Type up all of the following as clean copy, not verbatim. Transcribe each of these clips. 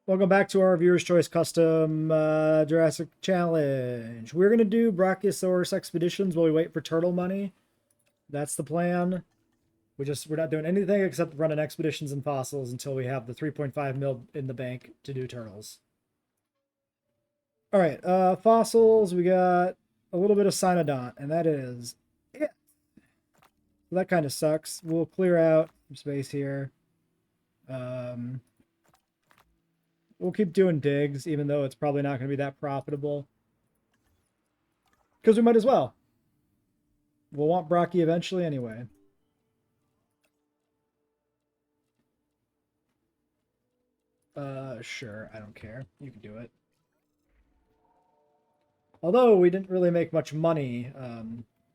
Welcome back to our Viewer's Choice Custom Jurassic Challenge. We're going to do Brachiosaurus expeditions while we wait for turtle money. That's the plan. We're not doing anything except running expeditions and fossils until we have the 3.5 mil in the bank to do turtles. All right, fossils, we got a little bit of Cynodont, and that is it. That kind of sucks. We'll clear out some space here. We'll keep doing digs, even though it's probably not going to be that profitable. Because we might as well. We'll want Brachie eventually anyway. Sure, I don't care. You can do it. Although we didn't really make much money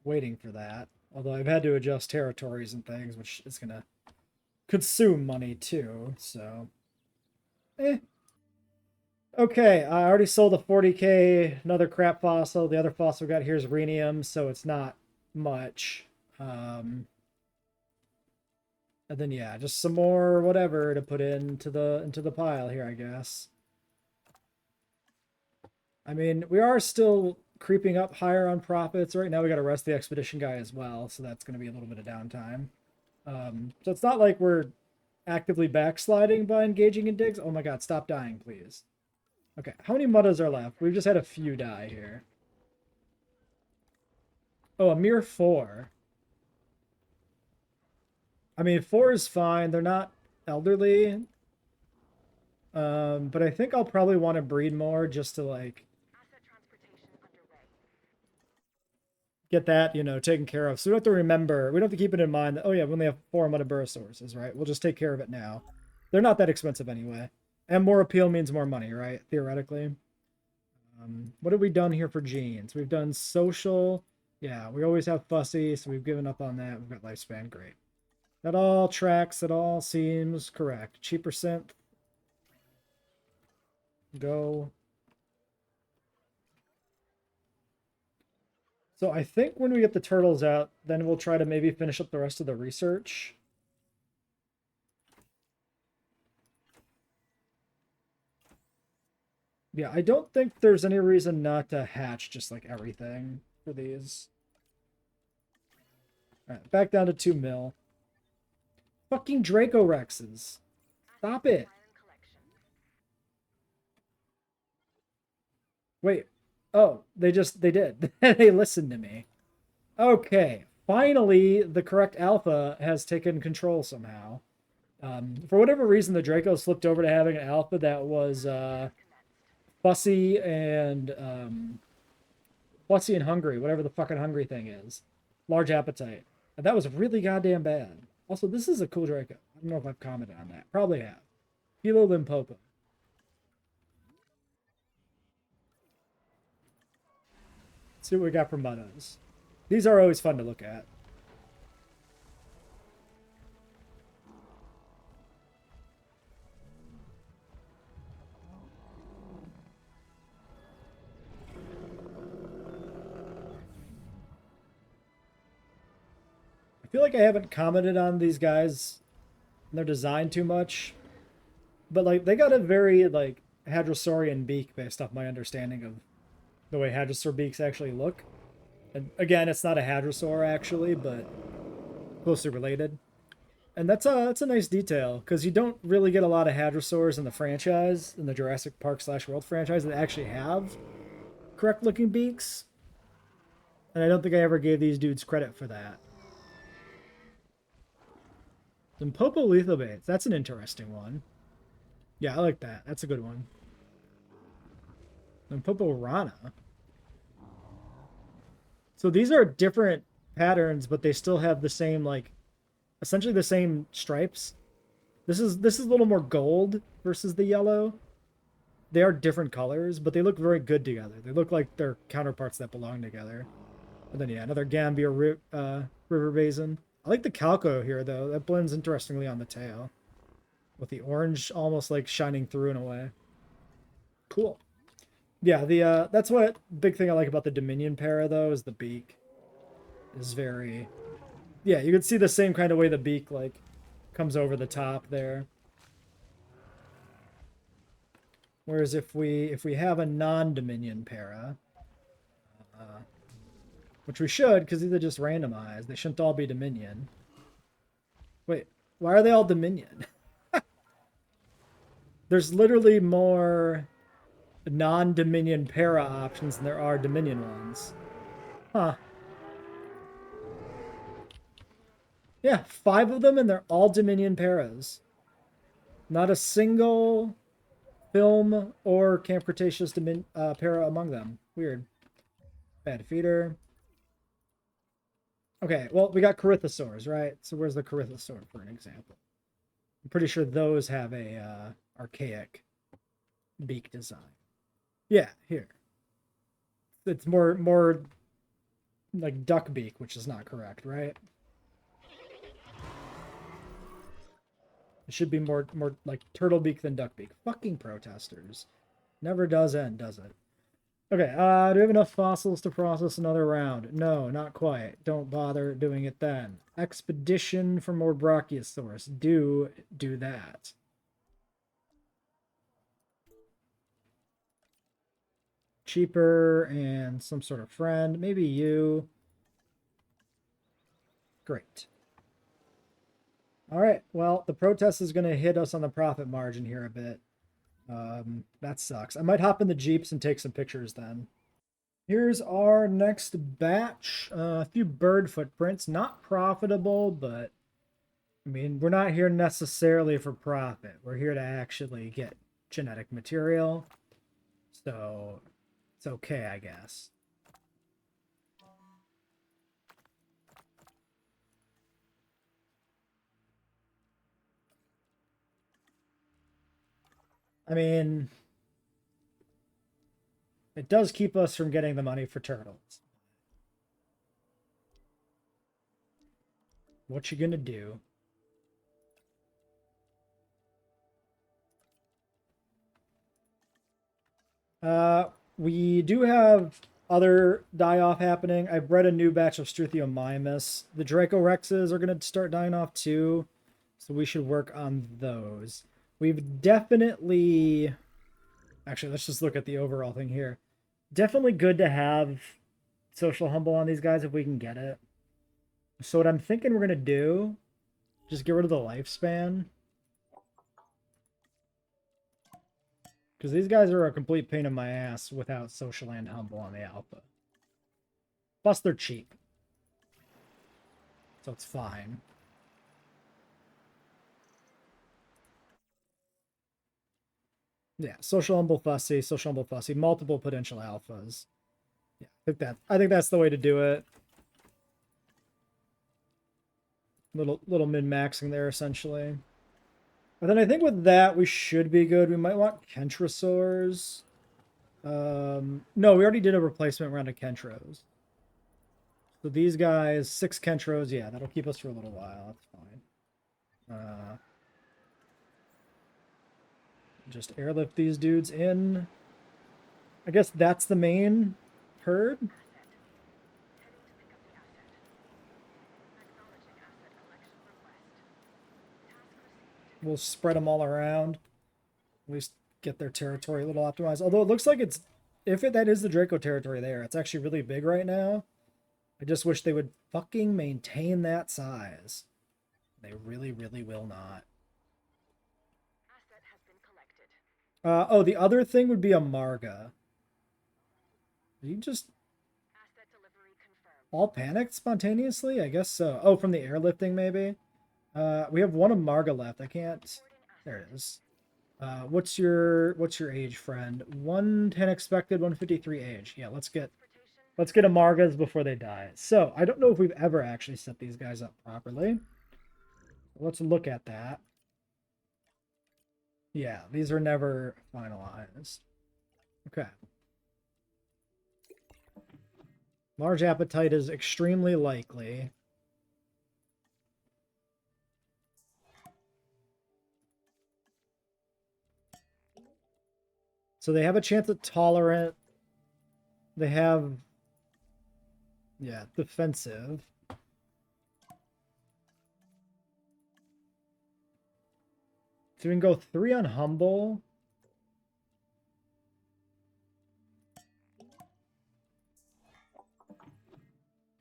waiting for that. Although I've had to adjust territories and things, which is going to consume money too, so... Okay, I already sold a 40k, another crap fossil. The other fossil we got here is rhenium, so it's not much. And then yeah, just some more whatever to put into the pile here, I guess. I mean, we are still creeping up higher on profits. Right now we got to rest the expedition guy as well, so that's going to be a little bit of downtime. So it's not like we're actively backsliding by engaging in digs. Oh my god, stop dying, please. Okay, how many muddas are left? We've just had a few die here. Oh, a mere 4. I mean, 4 is fine. They're not elderly. But I think I'll probably want to breed more just to, like, get that, taken care of. So we don't have to remember. We don't have to keep it in mind that, oh yeah, we only have 4 Muttaburrasaurus, right? We'll just take care of it now. They're not that expensive anyway. And more appeal means more money, right? Theoretically. What have we done here for genes? We've done social. Yeah, we always have fussy, so we've given up on that. We've got lifespan. Great. That all tracks. It all seems correct. Cheaper synth. Go. So I think when we get the turtles out, then we'll try to maybe finish up the rest of the research. Yeah, I don't think there's any reason not to hatch just like everything for these. Alright, back down to 2 mil. Fucking Draco Rexes. Stop it. Wait. Oh, they did. They listened to me. Okay. Finally, the correct alpha has taken control somehow. For whatever reason, the Draco slipped over to having an alpha that was, fussy and hungry, whatever the fucking hungry thing is. Large appetite. And that was really goddamn bad. Also, this is a cool Draco. I don't know if I've commented on that. Probably have. Hilo Limpopo. Let's see what we got for Muddas. These are always fun to look at. I feel like I haven't commented on these guys and their design too much. But like they got a very like Hadrosaurian beak based off my understanding of the way Hadrosaur beaks actually look. And again, it's not a Hadrosaur actually, but closely related. And that's a nice detail because you don't really get a lot of Hadrosaurs in the franchise, in the Jurassic Park / World franchise that actually have correct looking beaks. And I don't think I ever gave these dudes credit for that. Limpopo Lethobates, that's an interesting one. Yeah, I like that. That's a good one. Limpopo Rana. So these are different patterns, but they still have the same, like, essentially the same stripes. This is a little more gold versus the yellow. They are different colors, but they look very good together. They look like they're counterparts that belong together. And then, yeah, another Gambia river basin. I like the Calco here, though. That blends interestingly on the tail. With the orange almost, like, shining through in a way. Cool. Yeah, the that's what big thing I like about the Dominion para, though, is the beak. Is very... Yeah, you can see the same kind of way the beak, like, comes over the top there. Whereas if we have a non-Dominion para, which we should, because these are just randomized, they shouldn't all be Dominion. Wait, why are they all Dominion? There's literally more non-Dominion para options than there are Dominion ones. Huh. Yeah, 5 of them, and they're all Dominion paras. Not a single film or Camp Cretaceous para among them. Weird. Bad feeder. Okay, well, we got Corythosaurs, right? So where's the Corythosaur, for an example? I'm pretty sure those have a archaic beak design. Yeah, here. It's more like duck beak, which is not correct, right? It should be more like turtle beak than duck beak. Fucking protesters. Never does end, does it? Okay, do we have enough fossils to process another round? No, not quite. Don't bother doing it then. Expedition for more Brachiosaurus. Do that. Cheaper and some sort of friend. Maybe you. Great. All right, well, the protest is going to hit us on the profit margin here a bit. That sucks. I might hop in the Jeeps and take some pictures then. Here's our next batch. A few bird footprints. Not profitable, but I mean, we're not here necessarily for profit. We're here to actually get genetic material. So it's okay, I guess. I mean, it does keep us from getting the money for turtles. What you gonna do? We do have other die-off happening. I've bred a new batch of Struthiomimus. The Dracorexes are going to start dying off too, so we should work on those. We've definitely... Actually, let's just look at the overall thing here. Definitely good to have Social Humble on these guys if we can get it. So what I'm thinking we're going to do, just get rid of the lifespan. Because these guys are a complete pain in my ass without Social and Humble on the Alpha. Plus, they're cheap. So it's fine. Yeah, Social Humble Fussy, Social Humble Fussy, multiple potential alphas. Yeah, I think that's the way to do it. Little min-maxing there, essentially. And then I think with that, we should be good. We might want Kentrosaurs. No, we already did a replacement round of Kentros. So these guys, 6 Kentros, yeah, that'll keep us for a little while. That's fine. Just airlift these dudes in. I guess that's the main herd. We'll spread them all around. At least get their territory a little optimized. Although it looks like it's... that is the Draco territory there. It's actually really big right now. I just wish they would fucking maintain that size. They really, really will not. Oh, the other thing would be a Marga. You just... all panicked spontaneously? I guess so. Oh, from the airlifting, maybe? We have one of Marga left. I can't... There it is. What's your age, friend? 110 expected, 153 age. Yeah, let's get a Margas before they die. So, I don't know if we've ever actually set these guys up properly. Let's look at that. Yeah, these are never finalized. Okay. Large appetite is extremely likely. So they have a chance at tolerant. They have... yeah, defensive. So we can go 3 on humble.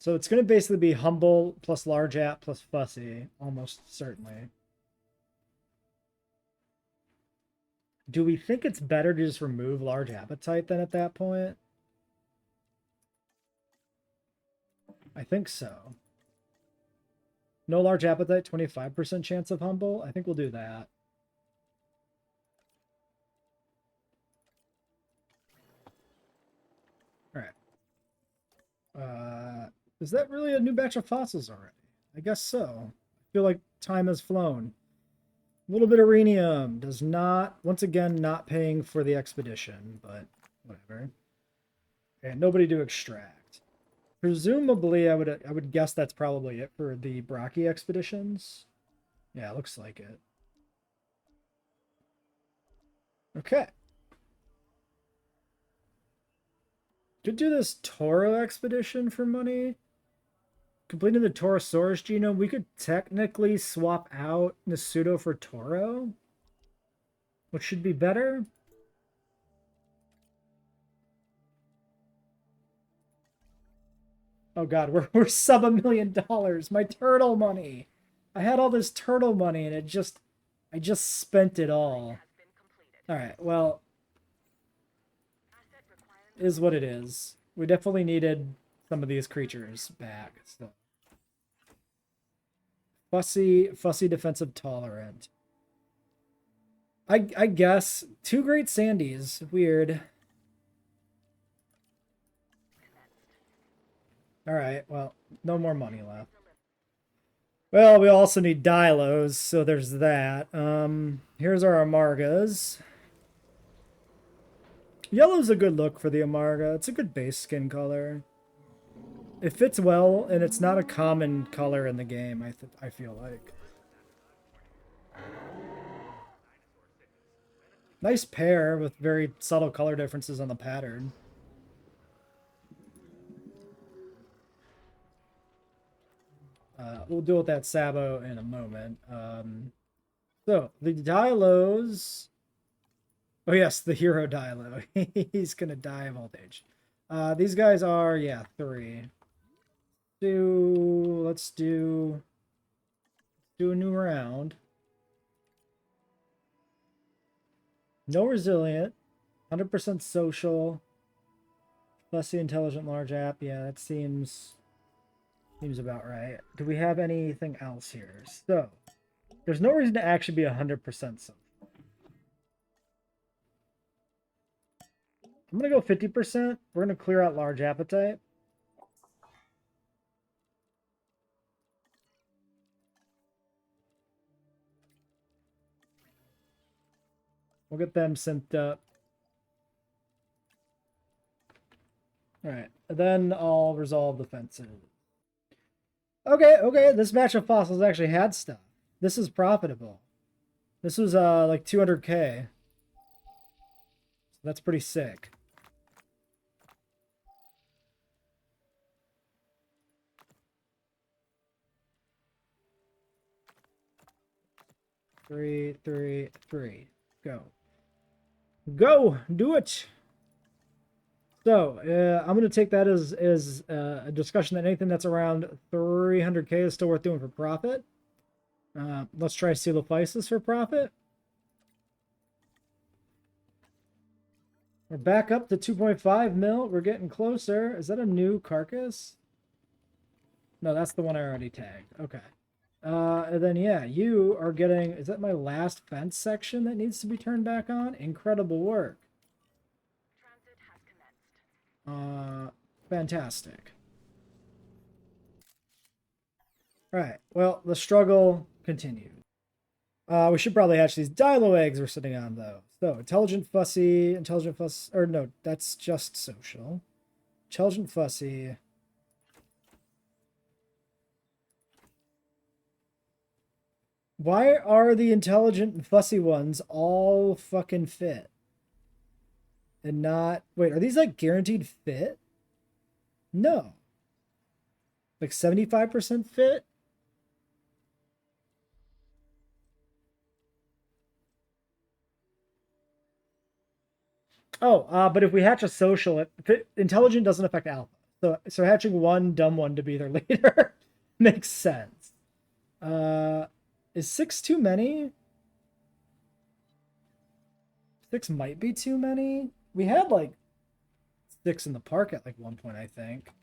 So it's going to basically be humble plus large app plus fussy, almost certainly. Do we think it's better to just remove large appetite then at that point? I think so. No large appetite, 25% chance of humble. I think we'll do that. All right. Is that really a new batch of fossils already? I guess so. I feel like time has flown. A little bit of rhenium does not, once again, not paying for the expedition, but whatever. And nobody to extract. Presumably, I would guess that's probably it for the Brachii expeditions. Yeah, looks like it. Okay. Could do this Toro expedition for money. Completing the Torosaurus genome, we could technically swap out Nasuto for Toro, which should be better. Oh god, we're sub $1 million. My turtle money. I had all this turtle money and I just spent it all. All right, well, is what it is. We definitely needed some of these creatures back. So. Fussy defensive tolerant. I guess 2 great Sandys. Weird. All right, well, no more money left. Well, we also need Dilos, so there's that. Here's our Amargas. Yellow's a good look for the Amarga. It's a good base skin color. It fits well, and it's not a common color in the game, I feel like. Nice pair with very subtle color differences on the pattern. We'll deal with that Sabo in a moment. So, the Dilos... Oh yes, the hero Dilo. He's gonna die of old age. These guys are, yeah, 3. Let's do a new round. No resilient, 100% social, fussy, intelligent, large app. Yeah, that seems about right. Do we have anything else here? So, there's no reason to actually be 100% social. I'm gonna go 50%. We're gonna clear out large appetite. We'll get them synced up. Alright, then I'll resolve the fences. Okay, this batch of fossils actually had stuff. This is profitable. This was like 200k. So that's pretty sick. Three. Go. Go! Do it! So, I'm going to take that as a discussion that anything that's around 300k is still worth doing for profit. Let's try Coelophysis for profit. We're back up to 2.5 mil. We're getting closer. Is that a new carcass? No, that's the one I already tagged. Okay. And then, yeah, you are getting... Is that my last fence section that needs to be turned back on? Incredible work. Fantastic. Alright, well, the struggle continues. We should probably hatch these Dilo eggs we're sitting on, though. So, intelligent fussy, or no, that's just social. Intelligent fussy. Why are the intelligent and fussy ones all fucking fit? And not... Wait, are these like guaranteed fit? No. Like 75% fit? Oh, but if we hatch a social, intelligent doesn't affect alpha. So hatching one dumb one to be their leader makes sense. Is 6 too many? 6 might be too many. We had like 6 in the park at like one point, I think.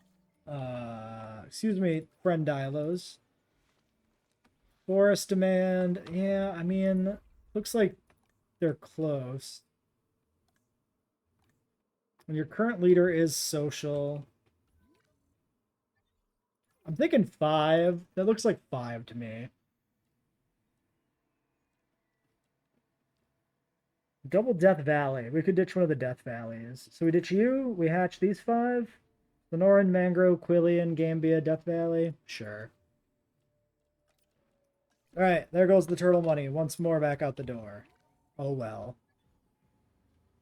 Excuse me, friend Dilos. Forest demand. Yeah, I mean, looks like they're close. And your current leader is social. I'm thinking 5. That looks like 5 to me. Double Death Valley. We could ditch one of the Death Valleys. So we ditch you. We hatch these 5. Sonoran, Mangro, Quillian, Gambia, Death Valley. Sure. All right, there goes the turtle money once more back out the door. Oh well.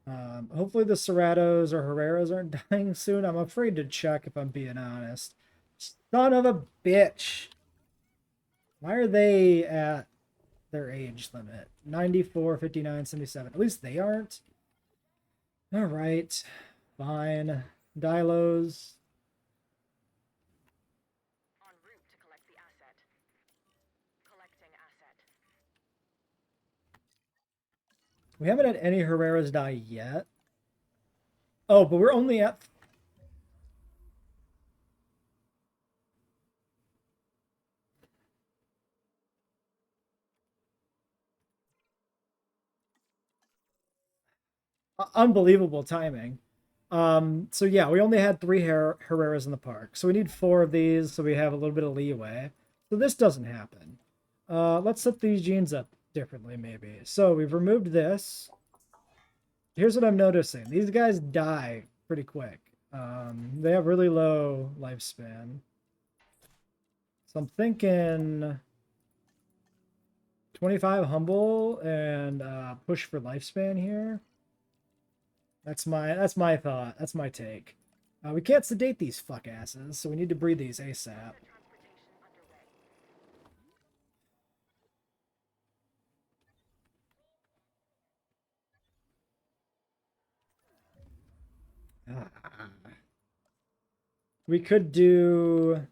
Hopefully the Cerratos or Herreras aren't dying soon. I'm afraid to check if I'm being honest. Son of a bitch. Why are they at their age limit? 94, 59, 77. At least they aren't. All right. Fine. Dilos. En route to collect the asset. Collecting asset. We haven't had any Herreras die yet. Oh, but we're only at... Unbelievable timing. So yeah, we only had 3 Herreras in the park. So we need 4 of these so we have a little bit of leeway. So this doesn't happen. Let's set these genes up differently, maybe. So we've removed this. Here's what I'm noticing. These guys die pretty quick. They have really low lifespan. So I'm thinking 25 humble and push for lifespan here. That's my thought. That's my take. We can't sedate these fuck asses, so we need to breed these ASAP. We could do...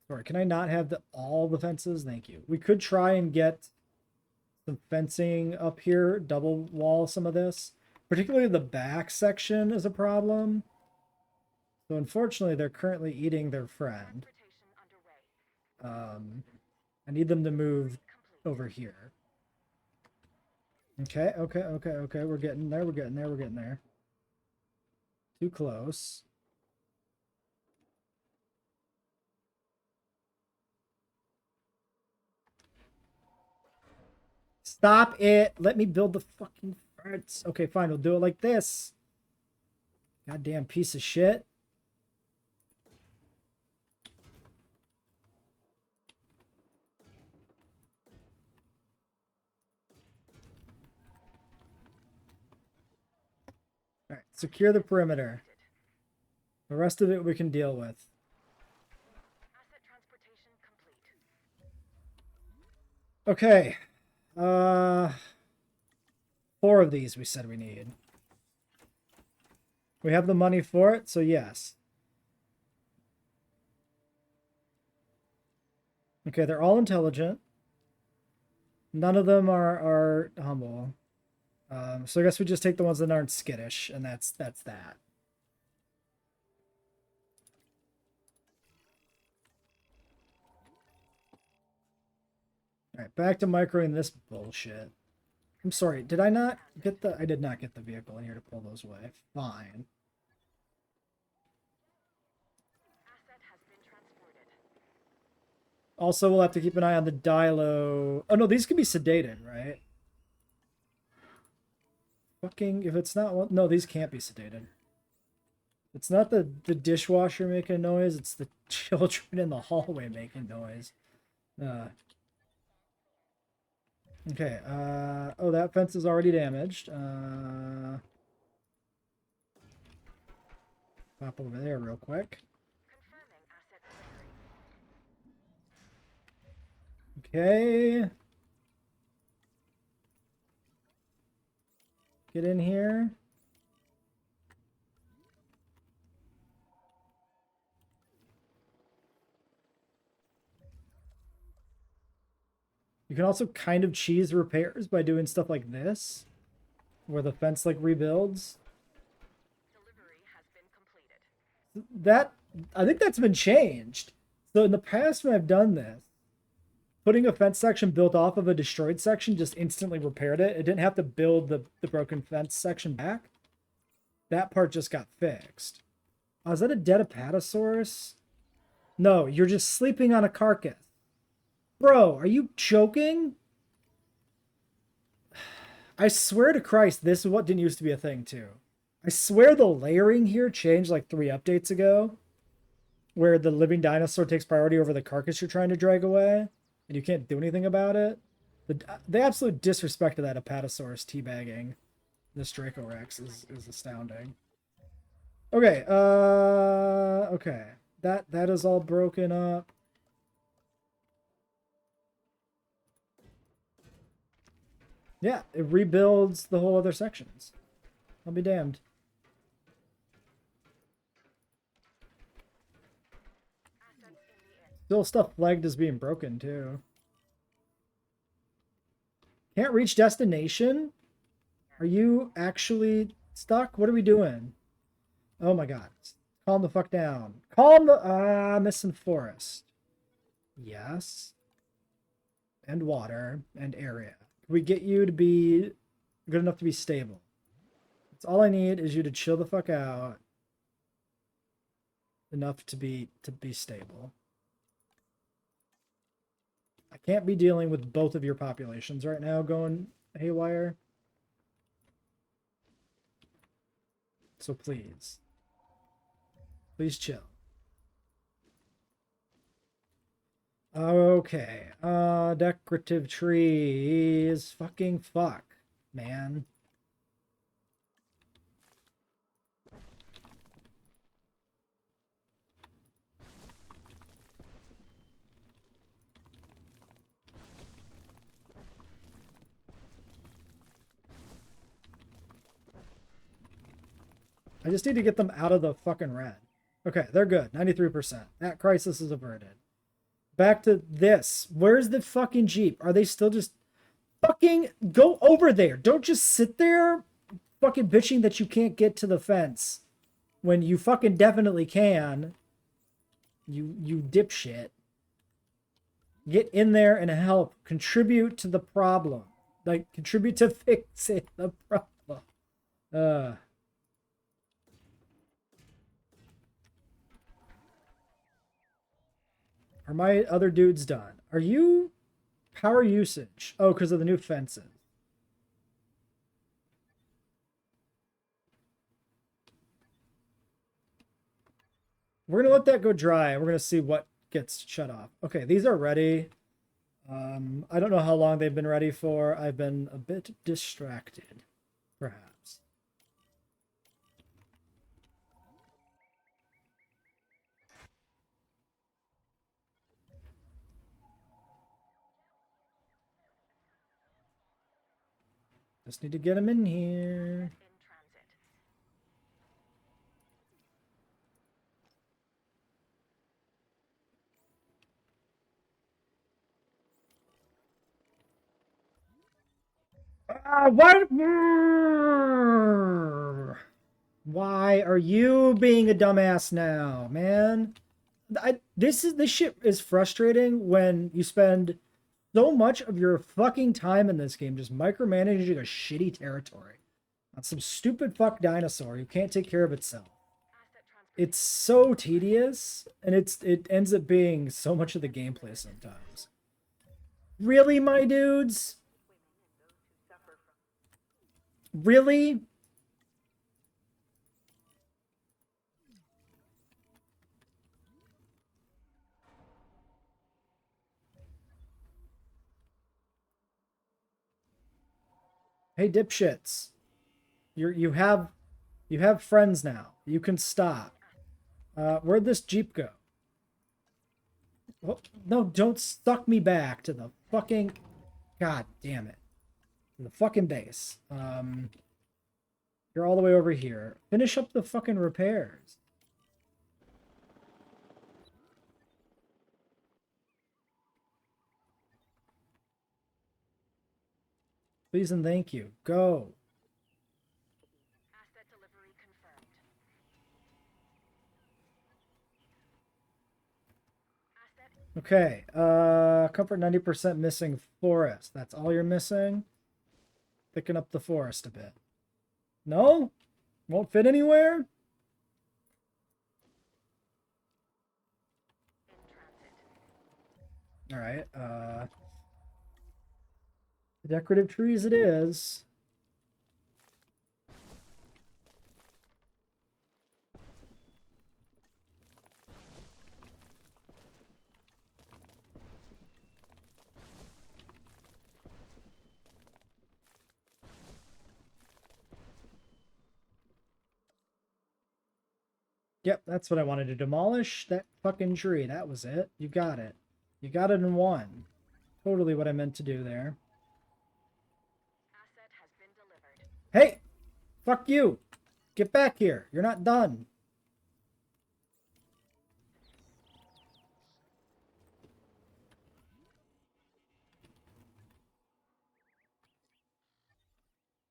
Sorry, can I not have all the fences? Thank you. We could try and get some fencing up here, double wall some of this. Particularly the back section is a problem. So unfortunately, they're currently eating their friend. I need them to move over here. Okay. We're getting there. We're getting there. We're getting there. Too close. Stop it. Let me build the fucking farts. Okay, fine. We'll do it like this. Goddamn piece of shit. All right, secure the perimeter. The rest of it we can deal with. Asset transportation complete. Okay. 4 of these we said we need. We have the money for it, so yes. Okay, they're all intelligent. None of them are humble. So I guess we just take the ones that aren't skittish, and that's that. All right, back to microing this bullshit. I'm sorry, did I not get the... I did not get the vehicle in here to pull those away. Fine. Asset has been transported. Also, we'll have to keep an eye on the Dilo... Oh, no, these can be sedated, right? Fucking... If it's not... No, these can't be sedated. It's not the dishwasher making noise, it's the children in the hallway making noise. Okay, oh, that fence is already damaged. Pop over there real quick. Confirming asset delivery. Okay. Get in here. You can also kind of cheese repairs by doing stuff like this, where the fence like rebuilds. Delivery has been completed. That, I think that's been changed. So in the past when I've done this, putting a fence section built off of a destroyed section just instantly repaired it. It didn't have to build the broken fence section back. That part just got fixed. Oh, is that a dead Apatosaurus? No, you're just sleeping on a carcass. Bro, are you joking? I swear to Christ, this is what didn't used to be a thing too. I swear the layering here changed like 3 updates ago, where the living dinosaur takes priority over the carcass you're trying to drag away, and you can't do anything about it. The absolute disrespect of that Apatosaurus teabagging this Dracorex is astounding. Okay, okay. That is all broken up. Yeah, it rebuilds the whole other sections. I'll be damned. Still stuff flagged as being broken, too. Can't reach destination? Are you actually stuck? What are we doing? Oh my god. Calm the fuck down. Calm the... missing forest. Yes. And water. And area. Can we get you to be good enough to be stable? That's all I need is you to chill the fuck out. Enough to be stable. I can't be dealing with both of your populations right now going haywire. So please. Please chill. Okay. Decorative trees. Fucking fuck, man. I just need to get them out of the fucking red. Okay, they're good. 93%. That crisis is averted. Back to this. Where's the fucking Jeep? Are they still just... Fucking go over there. Don't just sit there fucking bitching that you can't get to the fence when you fucking definitely can. You dipshit. Get in there and help. Contribute to the problem. Like, contribute to fixing the problem. Are my other dudes done? Are you... Power usage. Oh, because of the new fences. We're going to let that go dry. We're going to see what gets shut off. Okay, these are ready. I don't know how long they've been ready for. I've been a bit distracted, perhaps. Just need to get them in here. What? Why are you being a dumbass now, man? This shit is frustrating when you spend so much of your fucking time in this game just micromanaging a shitty territory on some stupid fuck dinosaur who can't take care of itself. It's so tedious, and it ends up being so much of the gameplay sometimes. Really, my dudes? Really? Hey, dipshits. You have friends now. You can stop. Where'd this Jeep go? Oh, no, don't suck me back to the fucking... God damn it. To the fucking base. You're all the way over here. Finish up the fucking repairs. Please and thank you. Go. Asset delivery confirmed. Asset Okay. Comfort 90% missing forest. That's all you're missing? Thicken up the forest a bit. No? Won't fit anywhere? in transit. All right. Decorative trees it is. Yep, that's what I wanted to demolish. That fucking tree. That was it. You got it. You got it in one. Totally what I meant to do there. Asset has been delivered. Hey! Fuck you! Get back here. You're not done.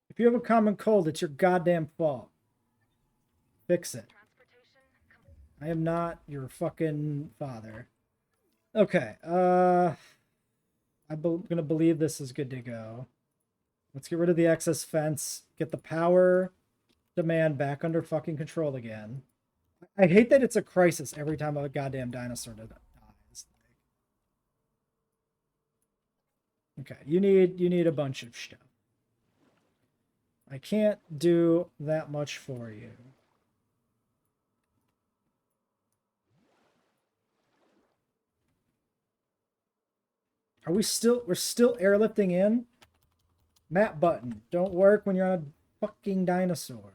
If you have a common cold, it's your goddamn fault. Fix it. Transportation I am not your fucking father. Okay, I'm gonna believe this is good to go. Let's get rid of the excess fence. Get the power demand back under fucking control again. I hate that it's a crisis every time a goddamn dinosaur dies. Okay, you need a bunch of stuff. I can't do that much for you. Are we still, we're still airlifting in? Map button. Don't work when you're on a fucking dinosaur.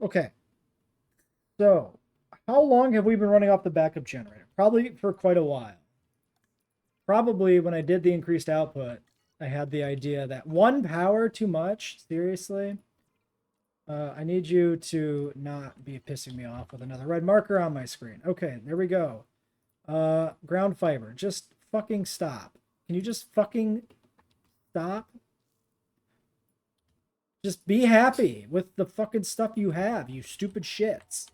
Okay. So, how long have we been running off the backup generator? Probably for quite a while. Probably when I did the increased output, I had the idea that one power too much? Seriously? I need you to not be pissing me off with another red marker on my screen. Okay, there we go. Ground fiber. Just fucking stop. Can you just fucking stop? Just be happy with the fucking stuff you have, you stupid shits.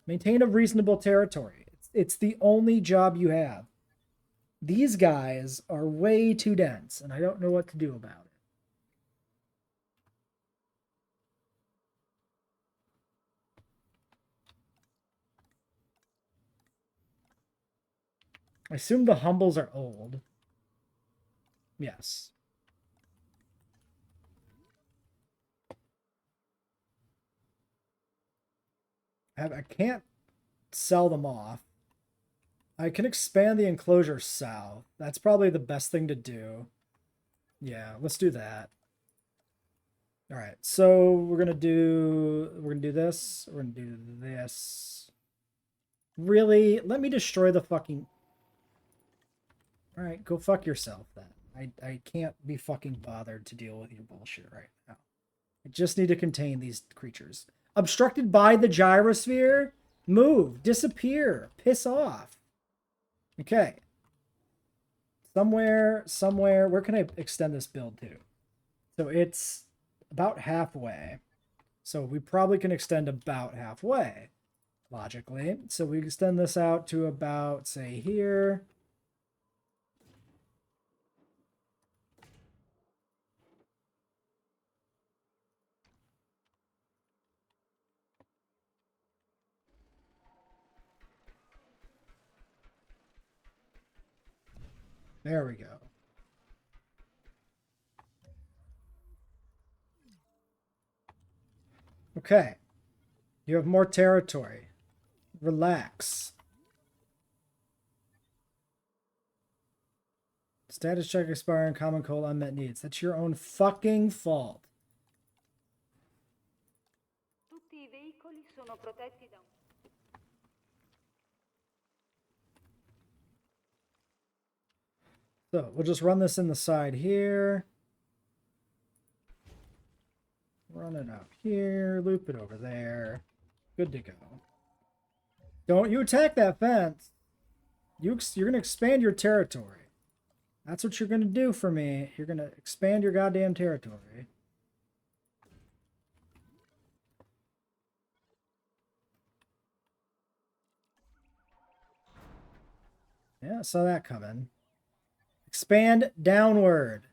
Maintain a reasonable territory. It's the only job you have. These guys are way too dense, and I don't know what to do about it. I assume the humbles are old. Yes. I can't sell them off. I can expand the enclosure south. That's probably the best thing to do. Yeah, let's do that. All right, so we're gonna do this. We're gonna do this. Really? Let me destroy the fucking. All right, go fuck yourself then. I can't be fucking bothered to deal with your bullshit right now. I just need to contain these creatures. Obstructed by the gyrosphere? Move, disappear, piss off. Okay. Somewhere, where can I extend this build to? So it's about halfway. So we probably can extend about halfway, logically. So we extend this out to about, say, here. There we go. Okay. You have more territory. Relax. Status check expiring, common cold, unmet needs. That's your own fucking fault. Tutti I veicoli sono protetti da un... So we'll just run this in the side here. Run it up here, loop it over there. Good to go. Don't you attack that fence. You're gonna expand your territory. That's what you're gonna do for me. You're gonna expand your goddamn territory. Yeah, I saw that coming. Expand downward.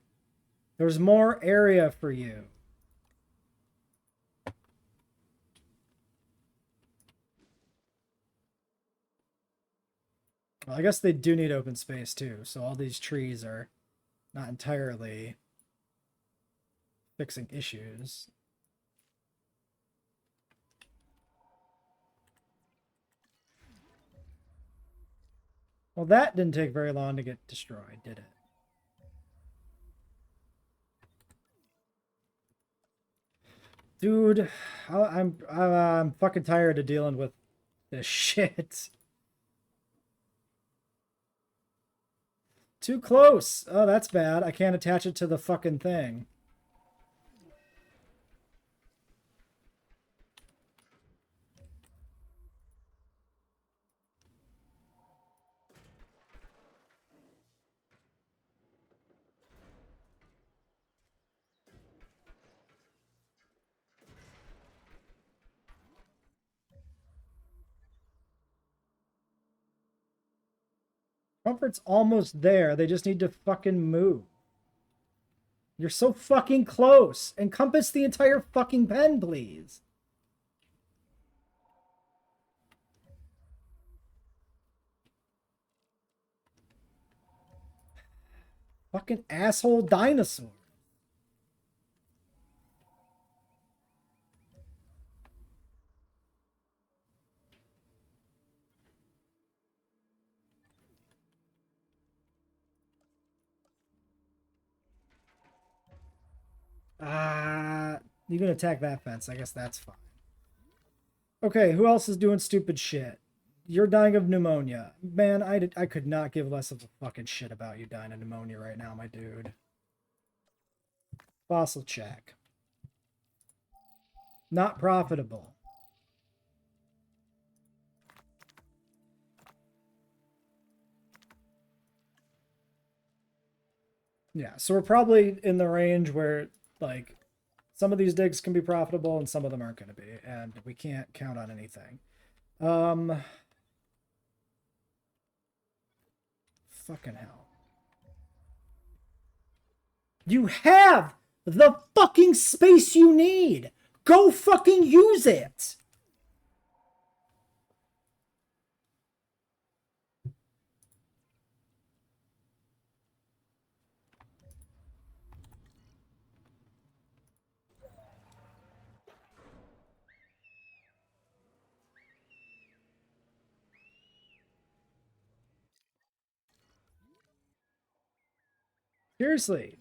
There's more area for you. Well, I guess they do need open space too, so all these trees are not entirely fixing issues. Well, that didn't take very long to get destroyed, did it? Dude, I'm fucking tired of dealing with this shit. Too close. Oh, that's bad. I can't attach it to the fucking thing. Comfort's almost there. They just need to fucking move. You're so fucking close. Encompass the entire fucking pen, please. Fucking asshole dinosaur. You can attack that fence. I guess that's fine. Okay, who else is doing stupid shit? You're dying of pneumonia. Man, I could not give less of a fucking shit about you dying of pneumonia right now, my dude. Fossil check. Not profitable. Yeah, so we're probably in the range where, like, some of these digs can be profitable and some of them aren't going to be, and we can't count on anything. Fucking hell. You have the fucking space you need. Go fucking use it. Seriously.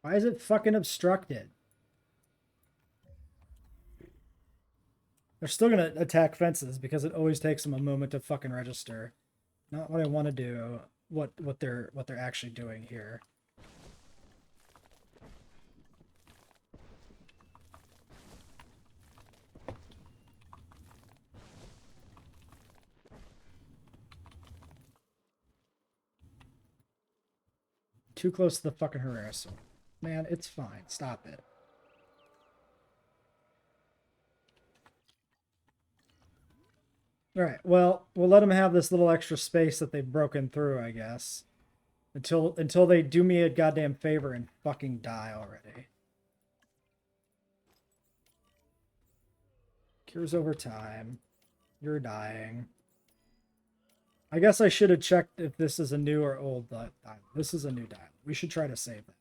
Why is it fucking obstructed? They're still gonna attack fences because it always takes them a moment to fucking register. Not what I want to do. What they're actually doing here. Too close to the fucking harasser. Man, it's fine. Stop it. Alright, well, we'll let them have this little extra space that they've broken through, I guess. Until they do me a goddamn favor and fucking die already. Cures over time. You're dying. I guess I should have checked if this is a new or old dial. This is a new dial. We should try to save it.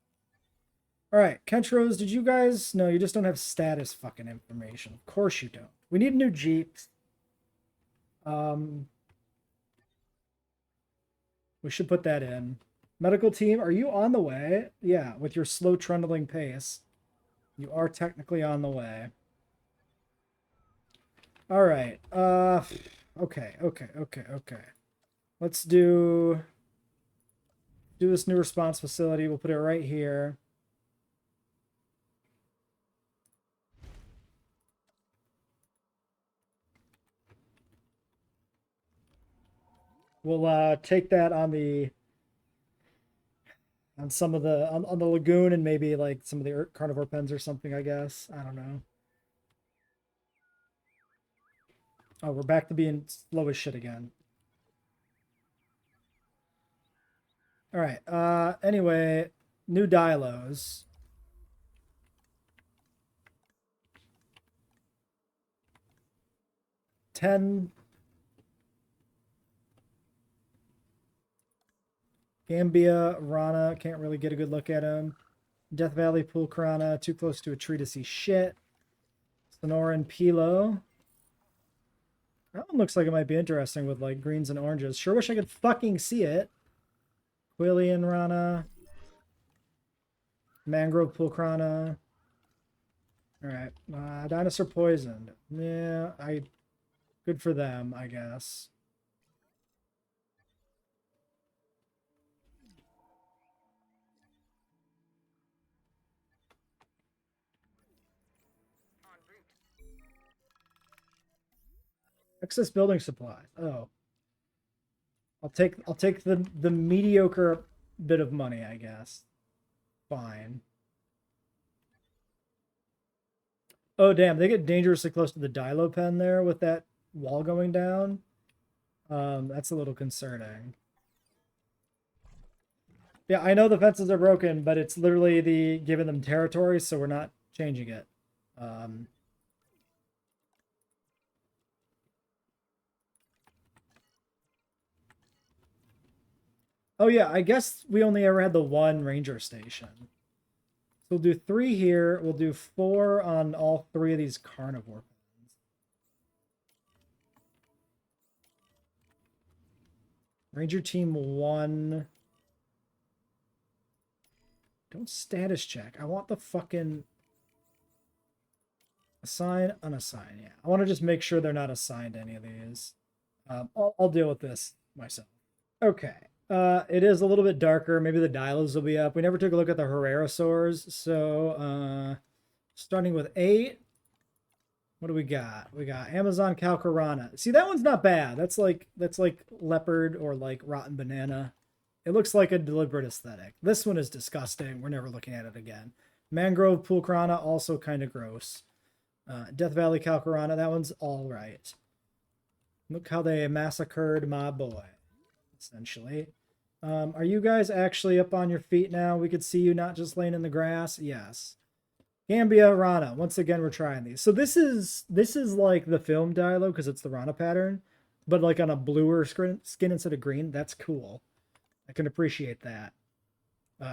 Alright, Kentros, did you guys... No, you just don't have status fucking information. Of course you don't. We need new Jeeps. We should put that in. Medical team, are you on the way? Yeah, with your slow trundling pace. You are technically on the way. Alright, Okay, okay, okay, okay. Let's do this new response facility. We'll put it right here. We'll take that on the on some of the on the lagoon and maybe like some of the carnivore pens or something, I guess. I don't know. Oh, we're back to being slow as shit again. All right. Anyway, new dilos. 10 Gambia, Rana, can't really get a good look at him. Death Valley, Pulkrana, too close to a tree to see shit. Sonoran, Pilo. That one looks like it might be interesting with like greens and oranges. Sure wish I could fucking see it. Quillian, Rana. Mangrove, Pulkrana. Alright. Dinosaur poisoned. Yeah, good for them, I guess. En route. Excess building supplies. Oh. I'll take the mediocre bit of money, I guess. Fine. Oh damn, they get dangerously close to the Dilo pen there with that wall going down. That's a little concerning. Yeah, I know the fences are broken, but it's literally the giving them territory, so we're not changing it. Oh yeah, I guess we only ever had the one ranger station. So we'll do 3 here. We'll do 4 on all 3 of these carnivore pens. Ranger team 1. Don't status check. I want the fucking assign, unassign. Yeah, I want to just make sure they're not assigned to any of these. I'll deal with this myself. Okay. It is a little bit darker. Maybe the dials will be up. We never took a look at the Herrerasaurs. So, starting with 8. What do we got? We got Amazon Calcarana. See, that one's not bad. That's like leopard or like rotten banana. It looks like a deliberate aesthetic. This one is disgusting. We're never looking at it again. Mangrove Pulkrana, also kind of gross. Death Valley Calcarana, that one's all right. Look how they massacred my boy, essentially. Are you guys actually up on your feet now? We could see you not just laying in the grass. Yes. Gambia, Rana. Once again, we're trying these. So this is like the film dialogue because it's the Rana pattern, but like on a bluer skin instead of green. That's cool. I can appreciate that.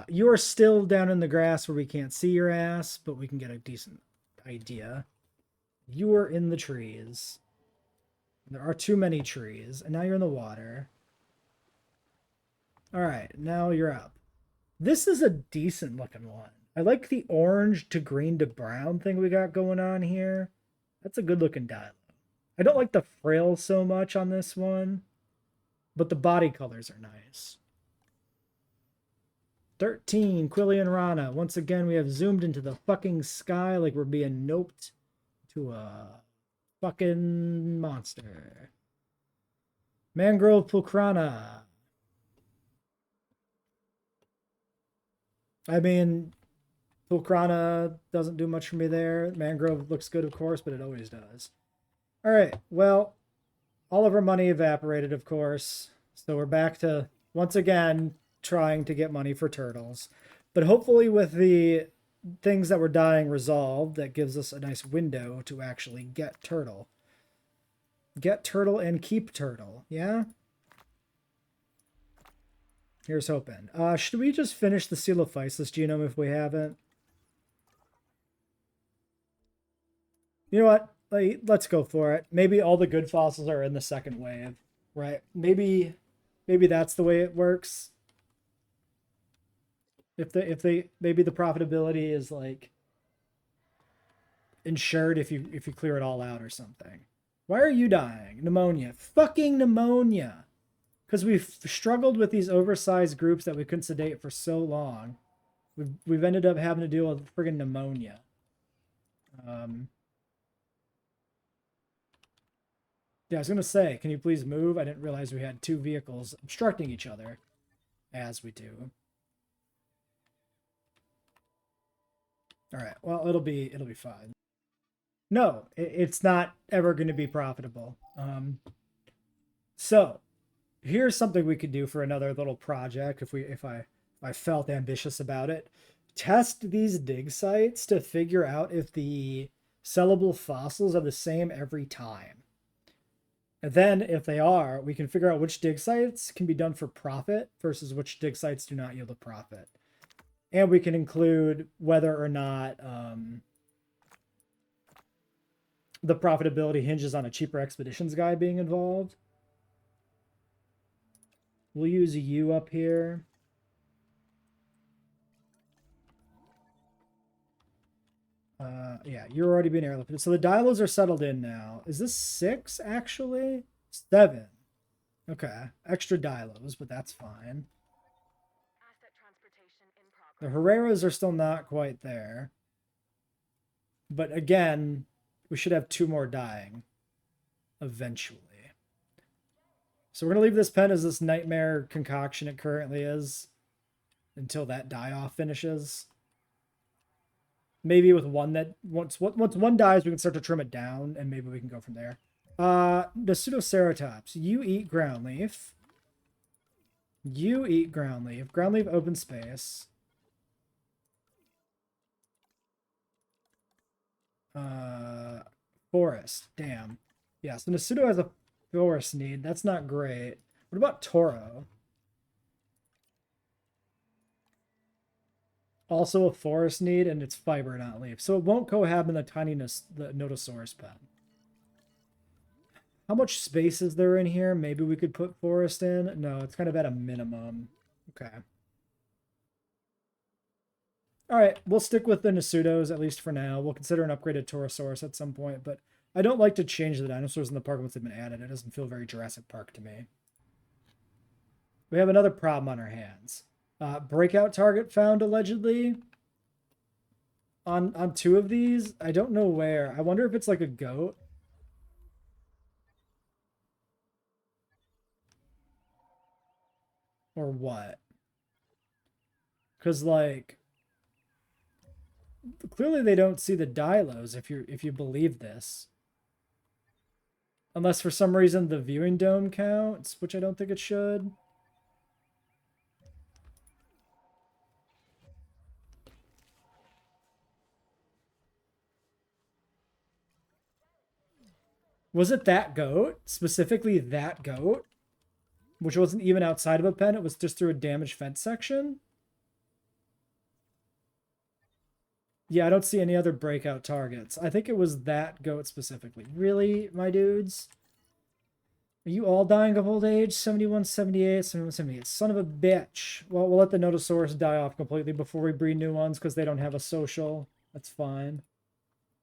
You are still down in the grass where we can't see your ass, but we can get a decent idea. You are in the trees. There are too many trees, and now you're in the water. All right, now you're up. This is a decent looking one. I like the orange to green to brown thing we got going on here. That's a good looking dialogue. I don't like the frill so much on this one, but the body colors are nice. 13, Quillian Rana. Once again, we have zoomed into the fucking sky like we're being noped to a fucking monster. Mangrove Pulkrana. I mean, Pulkrana doesn't do much for me there. Mangrove looks good, of course, but it always does. All right, well, all of our money evaporated, of course. So we're back to, once again, trying to get money for turtles. But hopefully with the things that were dying resolved, that gives us a nice window to actually get turtle. Get turtle and keep turtle, yeah? Here's hoping. Should we just finish the Coelophysis genome if we haven't? You know what? Let's go for it. Maybe all the good fossils are in the second wave, right? Maybe that's the way it works. If they maybe the profitability is like insured if you clear it all out or something. Why are you dying? Pneumonia. Fucking pneumonia. Because we've struggled with these oversized groups that we couldn't sedate for so long. We've ended up having to deal with friggin' pneumonia. Yeah, I was going to say, can you please move? I didn't realize we had two vehicles obstructing each other, as we do. All right, well, it'll be fine. No, it's not ever going to be profitable. So here's something we could do for another little project if I felt ambitious about it. Test these dig sites to figure out if the sellable fossils are the same every time. And then if they are, we can figure out which dig sites can be done for profit versus which dig sites do not yield a profit. And we can include whether or not the profitability hinges on a cheaper expeditions guy being involved. We'll use a U up here. Yeah, you're already being airlifted. So the dialos are settled in now. Is this 6 actually? 7. Okay, extra dialos, but that's fine. Asset transportation in progress. The Herreras are still not quite there. But again, we should have 2 more dying eventually. So we're going to leave this pen as this nightmare concoction it currently is until that die-off finishes. Maybe with one that once one dies, we can start to trim it down, and maybe we can go from there. The Pseudoceratops. You eat ground leaf. You eat ground leaf. Ground leaf open space. Forest. Damn. Yeah, so Nasudo has a forest need. That's not great. What about Toro? Also a forest need, and it's fiber, not leaf. So it won't cohab in the tininess, the Notosaurus pen. How much space is there in here? Maybe we could put forest in. No, it's kind of at a minimum. Okay. All right, we'll stick with the Nasudos, at least for now. We'll consider an upgraded Torosaurus at some point, but I don't like to change the dinosaurs in the park once they've been added. It doesn't feel very Jurassic Park to me. We have another problem on our hands. Breakout target found, allegedly. On 2 of these. I don't know where. I wonder if it's like a goat. Or what? Because, like, clearly they don't see the dilos if you believe this. Unless for some reason the viewing dome counts, which I don't think it should. Was it that goat? Specifically that goat? Which wasn't even outside of a pen, it was just through a damaged fence section? Yeah, I don't see any other breakout targets. I think it was that goat specifically. Really, my dudes? Are you all dying of old age? 71, 78, 71, 78. Son of a bitch. Well, we'll let the Notosaurus die off completely before we breed new ones because they don't have a social. That's fine.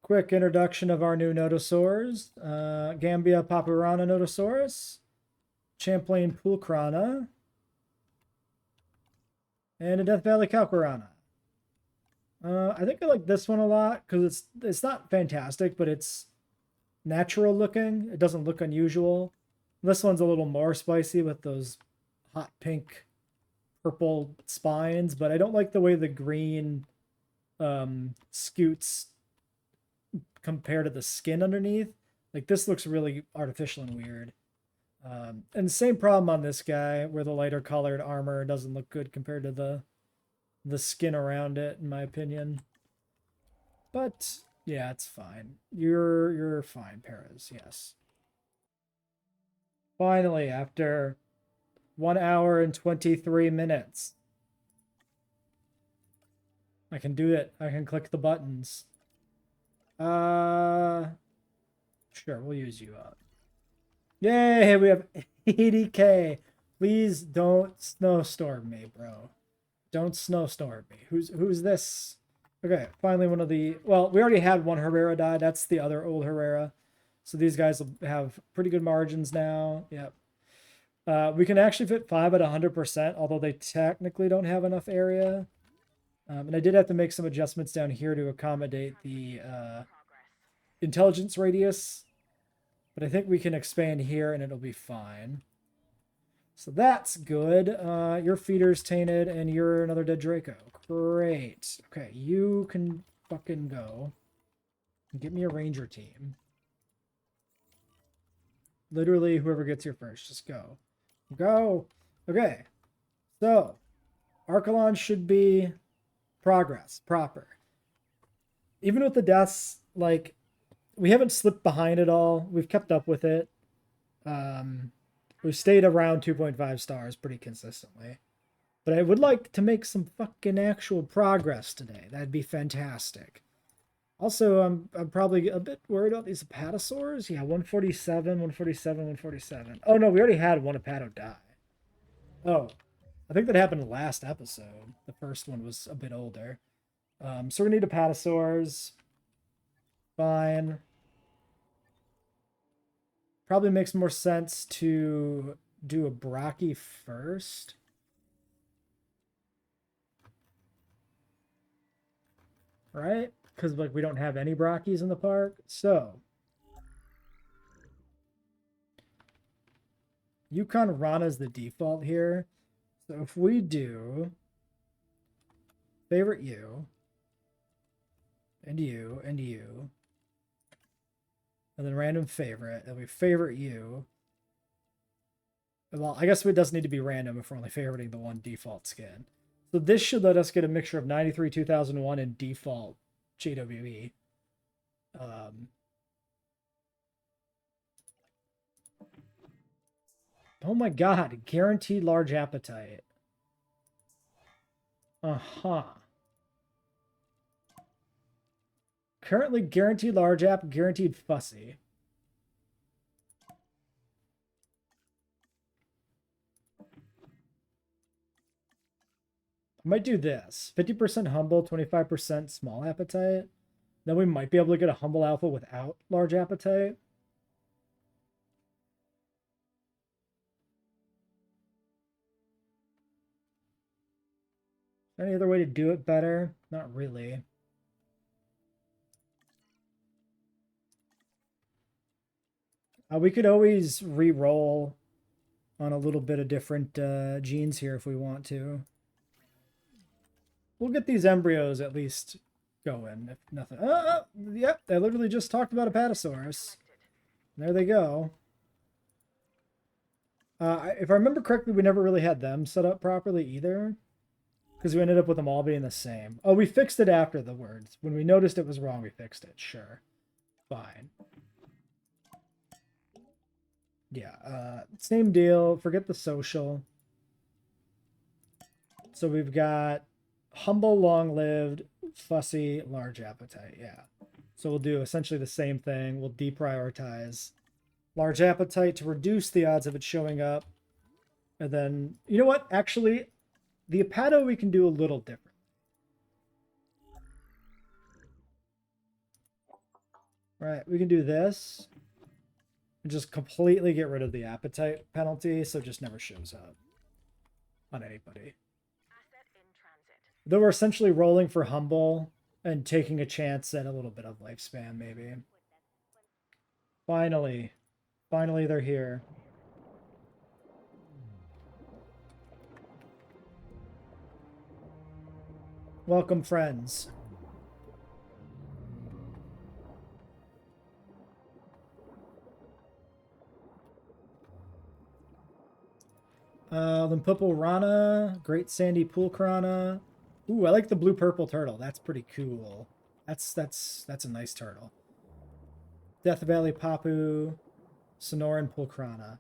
Quick introduction of our new Notosaurs. Gambia Papurana Notosaurus. Champlain Pulcrana. And a Death Valley Calcarana. I think I like this one a lot because it's not fantastic, but it's natural looking. It doesn't look unusual. This one's a little more spicy with those hot pink purple spines, but I don't like the way the green scoots compared to the skin underneath. Like, this looks really artificial and weird. And same problem on this guy, where the lighter colored armor doesn't look good compared to the skin around it, in my opinion. But yeah, it's fine. You're fine, Perez. Yes. Finally, after 1 hour and 23 minutes, I can do it. I can click the buttons. Sure, we'll use you up. Yay, we have 80k. Please don't snowstorm me, bro. Don't snowstorm me. Who's this? Okay, finally one of the... Well, we already had one Herrera die. That's the other old Herrera. So these guys will have pretty good margins now. Yep. We can actually fit 5 at 100%, although they technically don't have enough area. And I did have to make some adjustments down here to accommodate the intelligence radius. But I think we can expand here and it'll be fine. So that's good. Your feeder's tainted and you're another dead Draco. Great. Okay, you can fucking go. Get me a ranger team. Literally, whoever gets here first, just go. Go. Okay. So, Archelon should be progress, proper. Even with the deaths, like, we haven't slipped behind at all. We've kept up with it. We've stayed around 2.5 stars pretty consistently. But I would like to make some fucking actual progress today. That'd be fantastic. Also, I'm probably a bit worried about these apatosaurs. Yeah, 147, 147, 147. Oh no, we already had one apato die. Oh, I think that happened last episode. The first one was a bit older. So we need apatosaurs. Fine. Probably makes more sense to do a Brachy first. Right? Because like we don't have any Brachy's in the park. So Yukon Rana's the default here. So if we do favorite you and you and you, and then random favorite, and we favorite you. Well, I guess it doesn't need to be random if we're only favoriting the one default skin. So this should let us get a mixture of 93 2001 and default JWE. Oh my god, guaranteed large appetite. Uh-huh. Currently guaranteed large app, guaranteed fussy. I might do this. 50% humble, 25% small appetite. Then we might be able to get a humble alpha without large appetite. Any other way to do it better? Not really. We could always re-roll on a little bit of different genes here if we want to. We'll get these embryos at least going, if nothing. Yep, I literally just talked about Apatosaurus. There they go. If I remember correctly, we never really had them set up properly either. Because we ended up with them all being the same. Oh, we fixed it after the words. When we noticed it was wrong, we fixed it. Sure. Fine. Yeah, same deal. Forget the social. So we've got humble, long-lived, fussy, large appetite. Yeah. So we'll do essentially the same thing. We'll deprioritize large appetite to reduce the odds of it showing up. And then, you know what? Actually, the Apato we can do a little different. Right, we can do this. And just completely get rid of the appetite penalty, so it just never shows up on anybody. Though we're essentially rolling for humble and taking a chance at a little bit of lifespan, maybe. Finally. Finally, they're here. Welcome, friends. Limpopo Rana, Great Sandy Pool Krana. Ooh, I like the blue-purple turtle. That's pretty cool. That's a nice turtle. Death Valley Papu, Sonoran Pulkrana.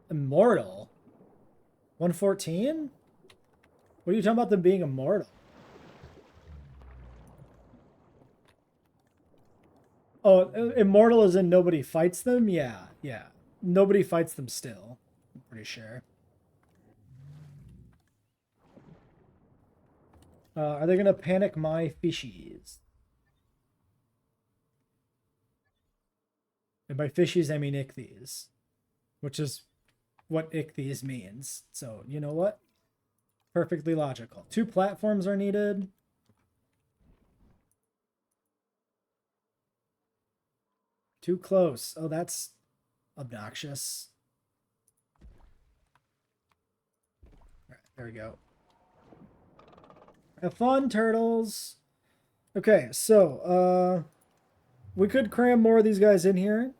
Immortal? 114? What are you talking about them being immortal? Oh, immortal as in nobody fights them? Yeah, yeah. Nobody fights them still. I'm pretty sure. Are they going to panic my fishies? And by fishies, I mean ichthyes, which is what ichthyes means. So, you know what? Perfectly logical. 2 platforms are needed. Too close. Oh, that's obnoxious. All right, there we go. Have fun, turtles. Okay, so, we could cram more of these guys in here.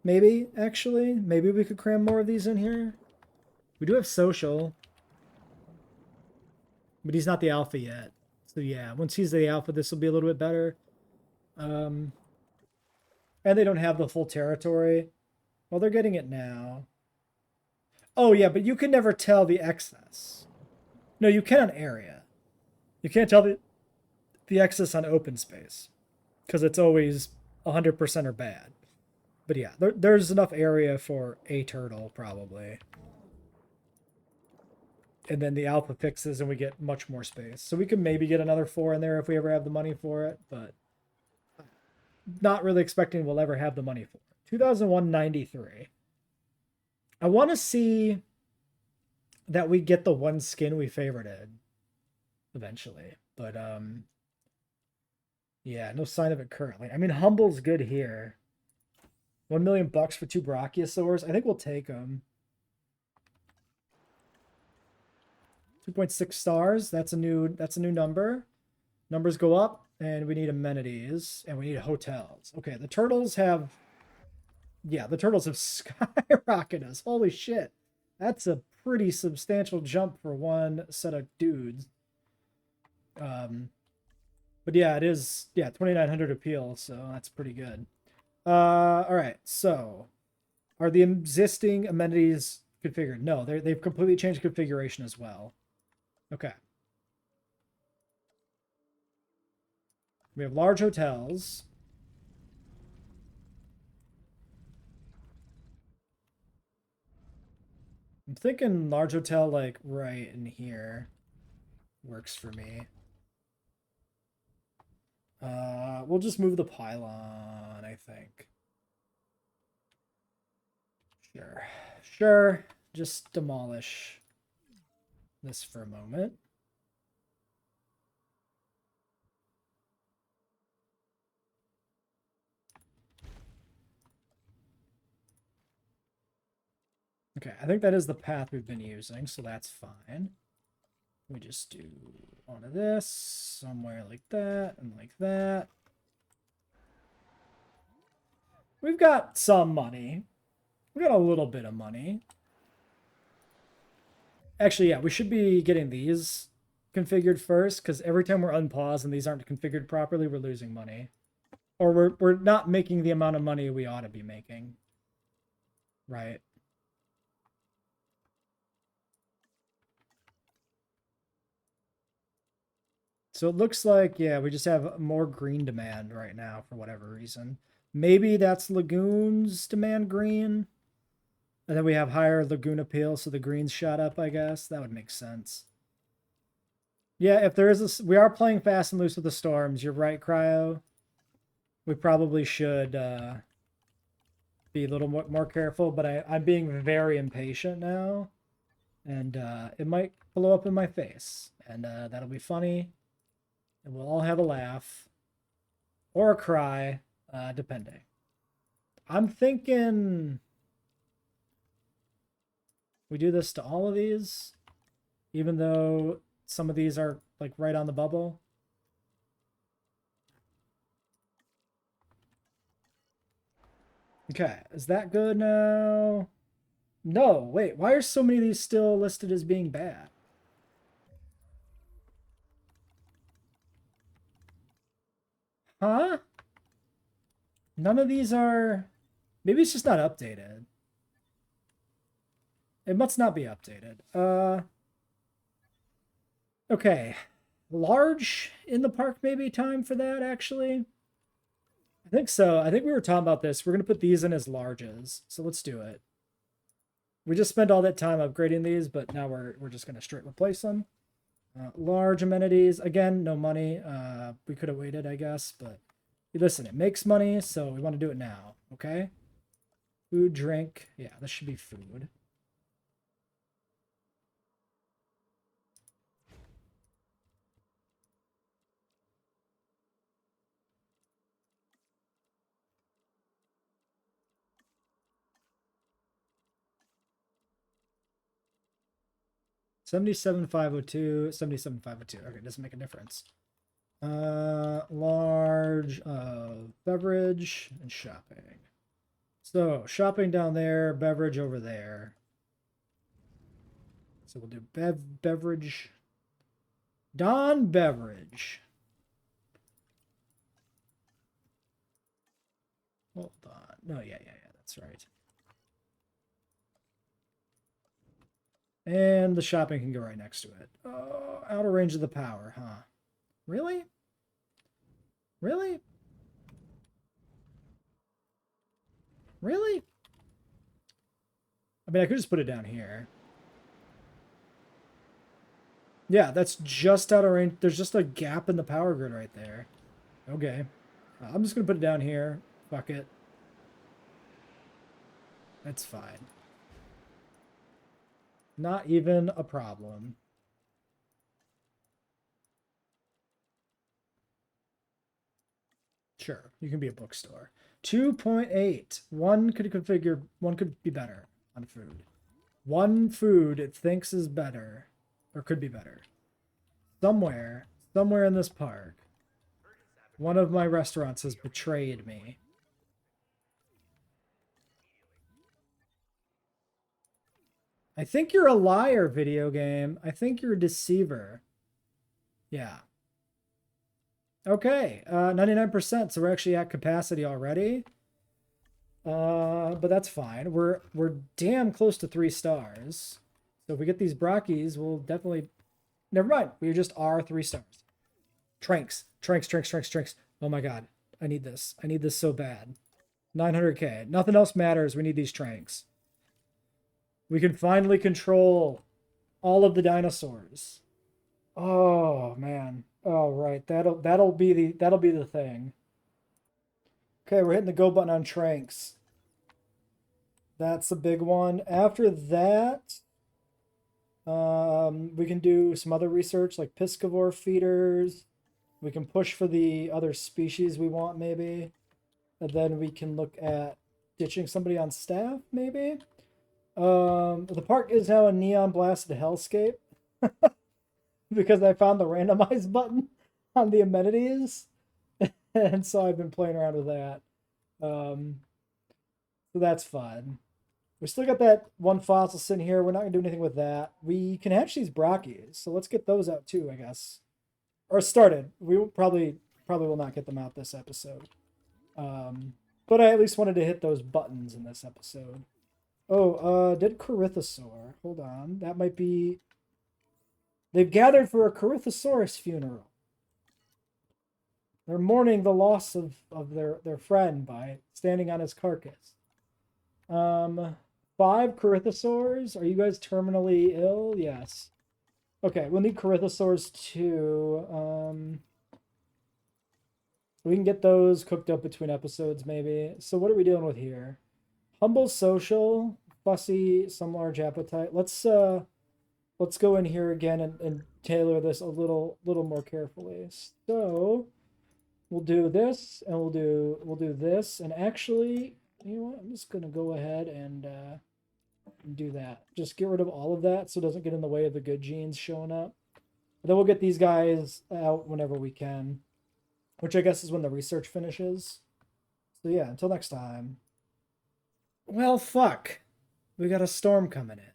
Maybe, actually. Maybe we could cram more of these in here. We do have social. But he's not the alpha yet. So yeah, once he's the alpha, this will be a little bit better. And they don't have the full territory. Well, they're getting it now. Oh yeah, but you can never tell the excess. No, you can on area. You can't tell the excess on open space. Because it's always 100% or bad. But yeah, there's enough area for a turtle, probably. And then the alpha fixes and we get much more space. So we could maybe get another 4 in there if we ever have the money for it, but not really expecting we'll ever have the money for it. 2001-93. I want to see that we get the one skin we favorited eventually, but yeah, no sign of it currently. I mean, Humble's good here. 1 million bucks for 2 Brachiosaurs. I think we'll take them. 2.6 stars. That's a new number. Numbers go up, and we need amenities, and we need hotels. Okay, the turtles have... Yeah, the turtles have skyrocketed us. Holy shit. That's a pretty substantial jump for one set of dudes. But yeah, it is... Yeah, 2,900 appeal, so that's pretty good. Alright, so... Are the existing amenities configured? No, they've completely changed configuration as well. Okay. We have large hotels. I'm thinking large hotel, like, right in here works for me. We'll just move the pylon, I think. Sure. Sure. Just demolish this for a moment. Okay, I think that is the path we've been using, so that's fine. We just do one of this, somewhere like that, and like that. We've got some money. We got a little bit of money. Actually, yeah, we should be getting these configured first, because every time we're unpaused and these aren't configured properly, we're losing money. Or we're not making the amount of money we ought to be making. Right. So it looks like, yeah, we just have more green demand right now for whatever reason. Maybe that's Lagoon's demand green. And then we have higher Lagoon appeal, so the greens shot up, I guess. That would make sense. Yeah, if there is a... We are playing fast and loose with the storms. You're right, Cryo. We probably should be a little more careful, but I'm being very impatient now. And it might blow up in my face. And that'll be funny. And we'll all have a laugh. Or a cry, depending. I'm thinking... We do this to all of these, even though some of these are like right on the bubble. Okay, is that good now? No, wait, why are so many of these still listed as being bad? Huh? None of these are... Maybe it's just not updated. It must not be updated. Okay. Large in the park, maybe time for that, actually? I think so. I think we were talking about this. We're going to put these in as larges. So let's do it. We just spent all that time upgrading these, but now we're just going to straight replace them. Large amenities. Again, no money. We could have waited, I guess, but Listen, it makes money, so we want to do it now, okay? Food, drink. Yeah, this should be food. $77,502, $77,502. Okay, doesn't make a difference. Large beverage and shopping. So shopping down there, beverage over there. So we'll do beverage. Don beverage. Hold on. No, yeah, that's right. And the shopping can go right next to it. Oh, out of range of the power, huh? Really? Really? Really? I mean, I could just put it down here. Yeah, that's just out of range. There's just a gap in the power grid right there. Okay. I'm just going to put it down here. Fuck it. That's fine. Not even a problem. Sure, you can be a bookstore. 2.8. One could configure, one could be better on food. One food it thinks is better, or could be better. Somewhere in this park, one of my restaurants has betrayed me. I think you're a liar, video game. I think you're a deceiver. Yeah. Okay, 99%, so we're actually at capacity already. But that's fine. We're damn close to 3 stars. So if we get these brockies, we'll definitely... Never mind, we just are 3 stars. Tranks. Oh my god, I need this. I need this so bad. 900k. Nothing else matters. We need these tranks. We can finally control all of the dinosaurs. Oh man. Oh right. That'll be the thing. Okay, we're hitting the go button on tranks. That's a big one. After that, we can do some other research like piscivore feeders. We can push for the other species we want maybe. And then we can look at ditching somebody on staff maybe. The park is now a neon blasted hellscape because I found the randomize button on the amenities. And so I've been playing around with that. So that's fun. We still got that one fossil sitting here. We're not gonna do anything with that. We can hatch these brockies, so let's get those out too, I guess. Or started. We will probably will not get them out this episode. But I at least wanted to hit those buttons in this episode. Oh, dead Corythosaur. Hold on. That might be... They've gathered for a Corythosaurus funeral. They're mourning the loss of their friend by standing on his carcass. 5 Corythosaurs. Are you guys terminally ill? Yes. Okay, we'll need Corythosaurs too. We can get those cooked up between episodes maybe. So what are we dealing with here? Humble social, fussy, some large appetite. Let's go in here again and tailor this a little more carefully. So we'll do this and we'll do this, and actually, you know what? I'm just gonna go ahead and do that. Just get rid of all of that so it doesn't get in the way of the good genes showing up. And then we'll get these guys out whenever we can, which I guess is when the research finishes. So yeah, until next time. Well, fuck. We got a storm coming in.